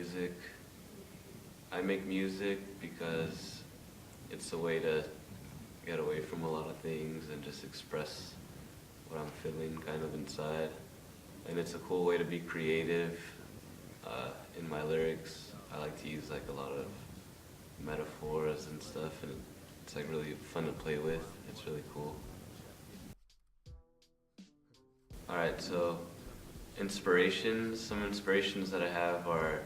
music. I make music because it's a way to get away from a lot of things and just express what I'm feeling kind of inside. And it's a cool way to be creative. In my lyrics, I like to use like a lot of metaphors and stuff, and it's like really fun to play with. It's really cool. Alright, so some inspirations that I have are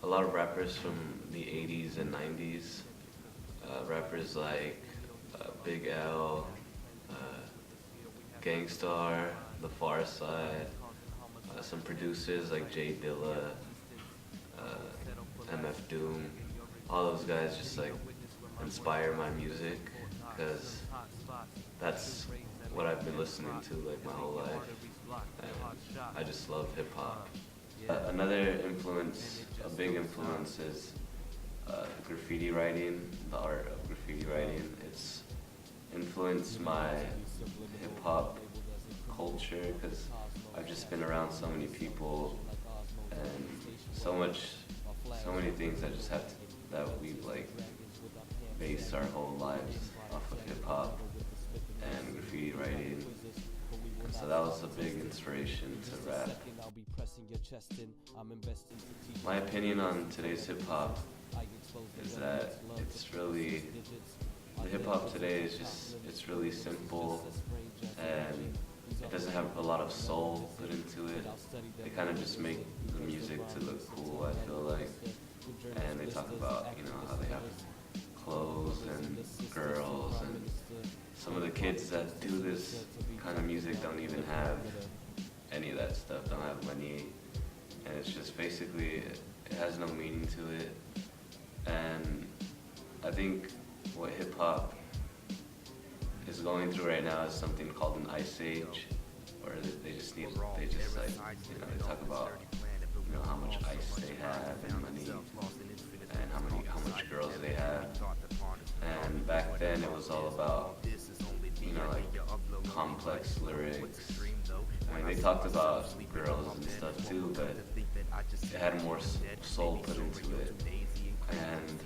a lot of rappers from the 80s and 90s. Rappers like Big L, uh, Gangstar, The Far Side, some producers like Jay Dilla, MF Doom. All those guys just like inspire my music because that's what I've been listening to like my whole life, and I just love hip hop. Another influence, a big influence, is graffiti writing, the art of graffiti writing. It's influenced my hip hop culture because I've just been around so many people and so many things that we've like based our whole lives off of hip hop and graffiti writing. And so that was a big inspiration to rap. My opinion on today's hip hop is that the hip hop today is it's really simple, and it doesn't have a lot of soul put into it. They kind of just make the music to look cool, I feel like. And they talk about, how they have clothes and girls, and some of the kids that do this kind of music don't even have any of that stuff, don't have money, and it's just basically, it has no meaning to it. And I think what hip hop is going through right now is something called an ice age, where they talk about, how much ice they have and money, and how much girls they have. And back then it was all about, like complex lyrics. I mean, they talked about girls and stuff too, but it had more soul put into it. And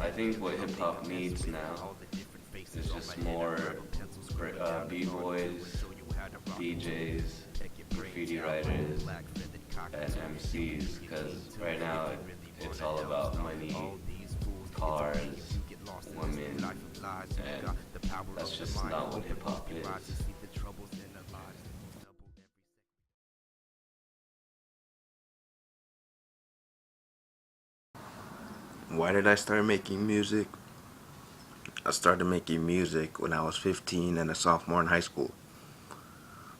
I think what hip hop needs now is just more b-boys, DJs, graffiti writers, and MCs, because right now it's all about money, cars, women, and that's just not what hip hop is. Why did I start making music? I started making music when I was 15 and a sophomore in high school.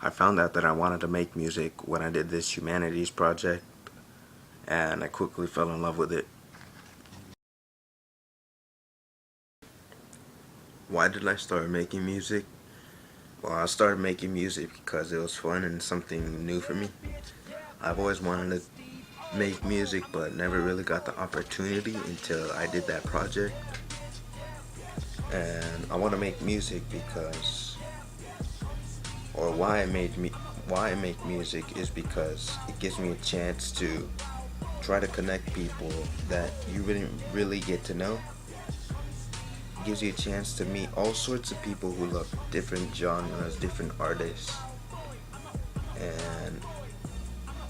I found out that I wanted to make music when I did this humanities project, and I quickly fell in love with it. Why did I start making music? Well, I started making music because it was fun and something new for me. I've always wanted to make music but never really got the opportunity until I did that project. And I want to make music because, or why I make music is because it gives me a chance to try to connect people that you didn't really get to know. It gives you a chance to meet all sorts of people who love different genres, different artists. And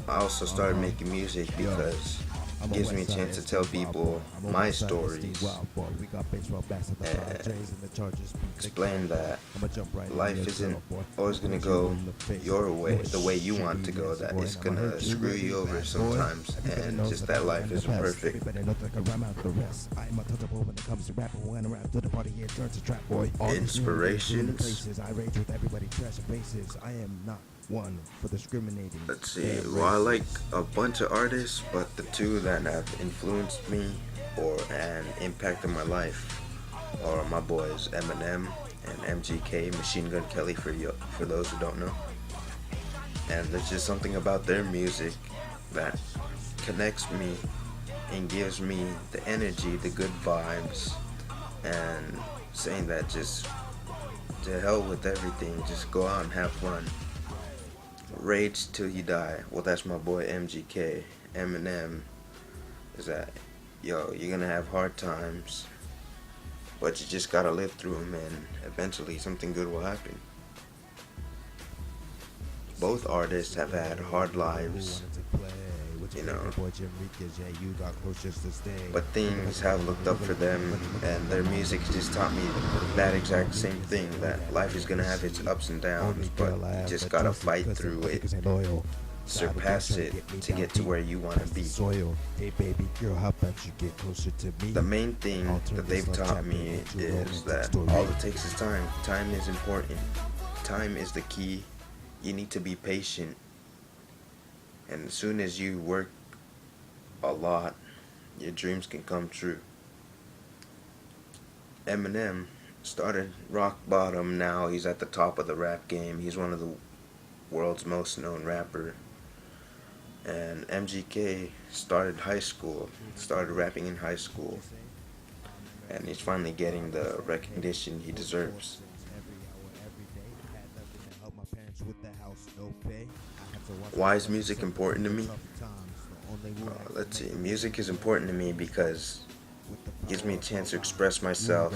I also started making music because it gives me a chance to tell people my stories and explain that life isn't always going to go your way, the way you want to go, that it's going to screw you over sometimes, and just that life isn't perfect. Inspirations? Let's see. Well, I like a bunch of artists, but the two that have influenced me and impacted my life are my boys Eminem and MGK, Machine Gun Kelly for those who don't know. And there's just something about their music that connects me and gives me the energy, the good vibes, and saying that just to hell with everything, just go out and have fun. Rage till you die. Well, that's my boy MGK. Eminem is that, yo, you're gonna have hard times, but you just gotta live through them, and eventually something good will happen. Both artists have had hard lives, you know, but things have looked up for them, and their music just taught me that exact same thing, that life is gonna have its ups and downs, but you just gotta fight through it, surpass it to get to where you want to be. The main thing that they've taught me is that all it takes is time. Time is important. Time is the key. You need to be patient. And as soon as you work a lot, your dreams can come true. Eminem started rock bottom. Now he's at the top of the rap game. He's one of the world's most known rapper. And MGK started rapping in high school, and he's finally getting the recognition he deserves. Why is music important to me? Let's see, music is important to me because it gives me a chance to express myself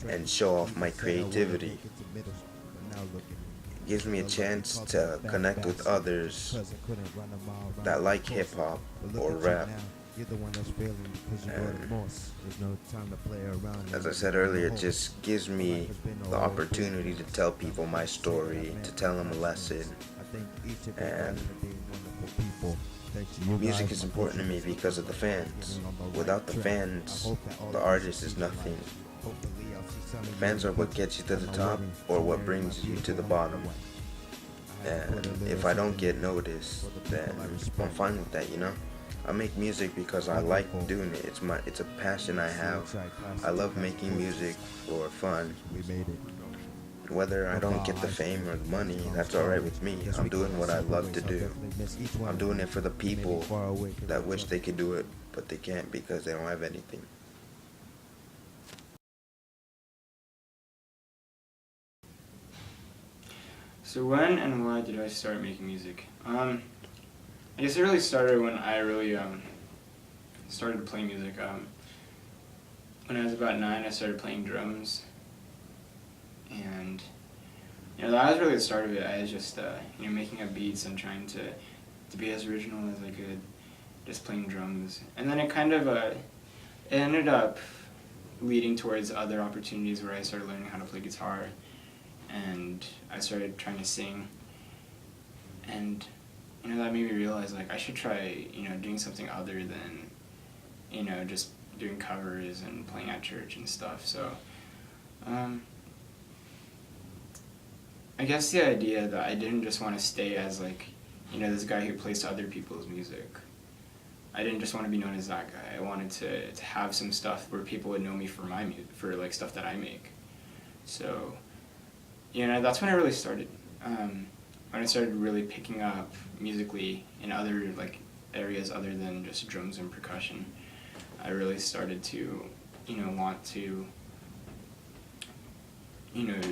and show off my creativity. It gives me a chance to connect with others that like hip hop or rap. And as I said earlier, it just gives me the opportunity to tell people my story, to tell them a lesson. And music is important to me because of the fans. Without the fans, the artist is nothing. Fans are what gets you to the top or what brings you to the bottom. And if I don't get noticed, then I'm fine with that, you know? I make music because I like doing it. It's a passion I have. I love making music for fun. Whether I don't get the fame or the money, that's alright with me. I'm doing what I love to do. I'm doing it for the people that wish they could do it, but they can't because they don't have anything. So when and why did I start making music? I guess it really started when I really started to play music. When I was about 9, I started playing drums, and that was really the start of it. I was just making up beats and trying to be as original as I could, just playing drums. And then it kind of it ended up leading towards other opportunities where I started learning how to play guitar, and I started trying to sing, and that made me realize I should try doing something other than just doing covers and playing at church and stuff. So I guess the idea that I didn't just want to stay as this guy who plays to other people's music. I didn't just want to be known as that guy. I wanted to have some stuff where people would know me for my music, for stuff that I make. So that's when I really started. When I started really picking up musically in other areas other than just drums and percussion, I really started to want to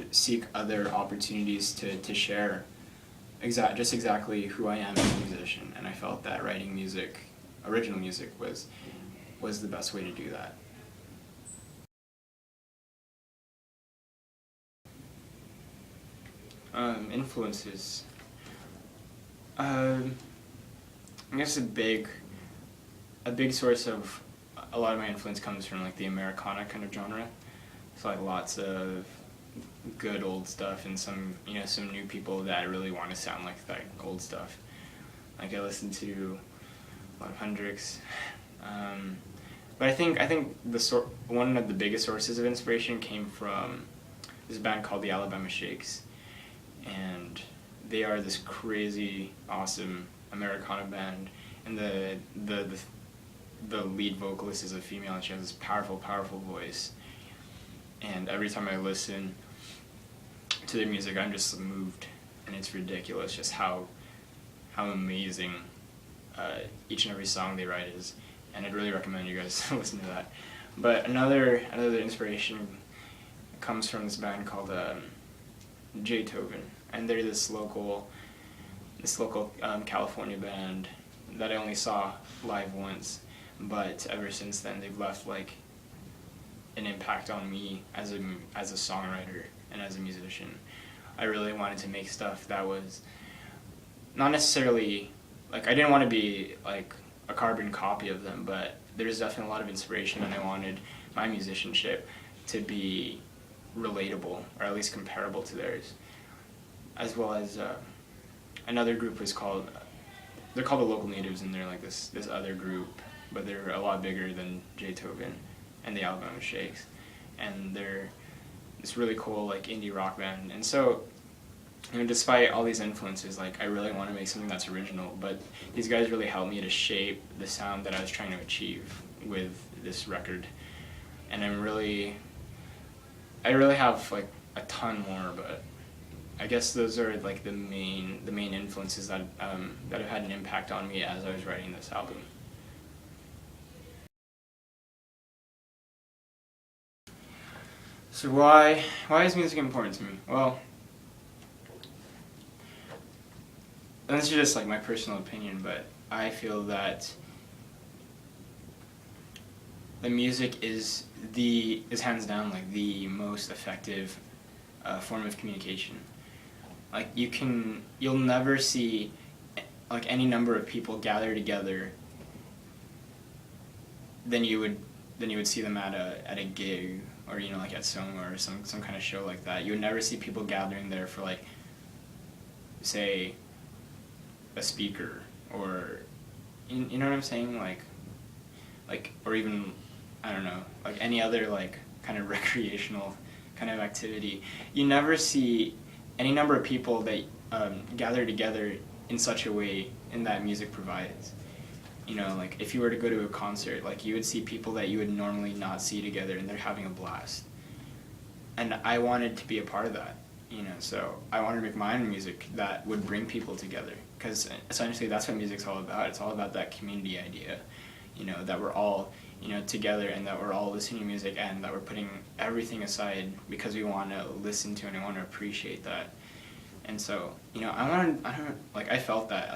seek other opportunities to share just exactly who I am as a musician, and I felt that writing music, original music, was the best way to do that. Influences. I guess a big source of a lot of my influence comes from the Americana kind of genre. So lots of good old stuff and some new people that really want to sound like that old stuff. I listen to a lot of Hendrix. But I think one of the biggest sources of inspiration came from this band called the Alabama Shakes. And they are this crazy, awesome Americana band, and the lead vocalist is a female, and she has this powerful, powerful voice. And every time I listen to their music, I'm just moved, and it's ridiculous just how amazing each and every song they write is. And I'd really recommend you guys listen to that. But another inspiration comes from this band called Beethoven, and they're this local California band, that I only saw live once, but ever since then they've left like an impact on me as a songwriter and as a musician. I really wanted to make stuff that was not necessarily, like, I didn't want to be like a carbon copy of them, but there's definitely a lot of inspiration, and I wanted my musicianship to be relatable, or at least comparable to theirs. As well as another group was called, they're called the Local Natives, and they're like this other group, but they're a lot bigger than Beethoven and the Alabama Shakes, and they're this really cool like indie rock band. And so, you know, despite all these influences, like, I really want to make something that's original, but these guys really helped me to shape the sound that I was trying to achieve with this record. And I really have like a ton more, but I guess those are like the main influences that that have had an impact on me as I was writing this album. So why is music important to me? Well, and this is just like my personal opinion, but I feel that the music is hands down like the most effective form of communication. Like, you'll never see like any number of people gather together than you would see them at a gig, or, you know, like at Soma or some kind of show like that. You would never see people gathering there for, like, say, a speaker, or you know what I'm saying, like or even, I don't know, like any other like kind of recreational kind of activity. You never see any number of people that gather together in such a way in that music provides. You know, like, if you were to go to a concert, like, you would see people that you would normally not see together, and they're having a blast. And I wanted to be a part of that, you know, so I wanted to make my own music that would bring people together, because essentially that's what music's all about. It's all about that community idea, you know, that we're all, you know, together, and that we're all listening to music, and that we're putting everything aside because we want to listen to it and want to appreciate that. And so, you know, I felt that,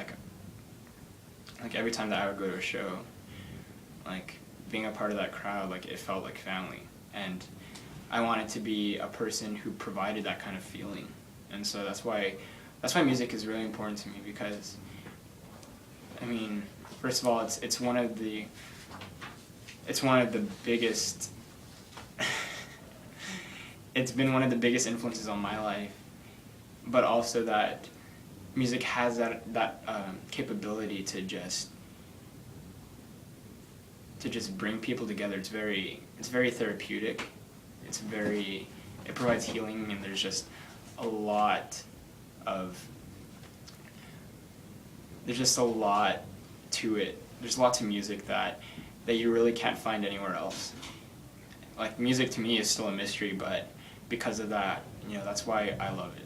like every time that I would go to a show, like, being a part of that crowd, like, it felt like family. And I wanted to be a person who provided that kind of feeling. And so that's why music is really important to me, because, I mean, first of all, it's one of the biggest it's been one of the biggest influences on my life, but also that music has that capability to just bring people together. It's very therapeutic. It provides healing, and there's just a lot to it. There's a lot to music that you really can't find anywhere else. Like, music to me is still a mystery, but because of that, you know, that's why I love it.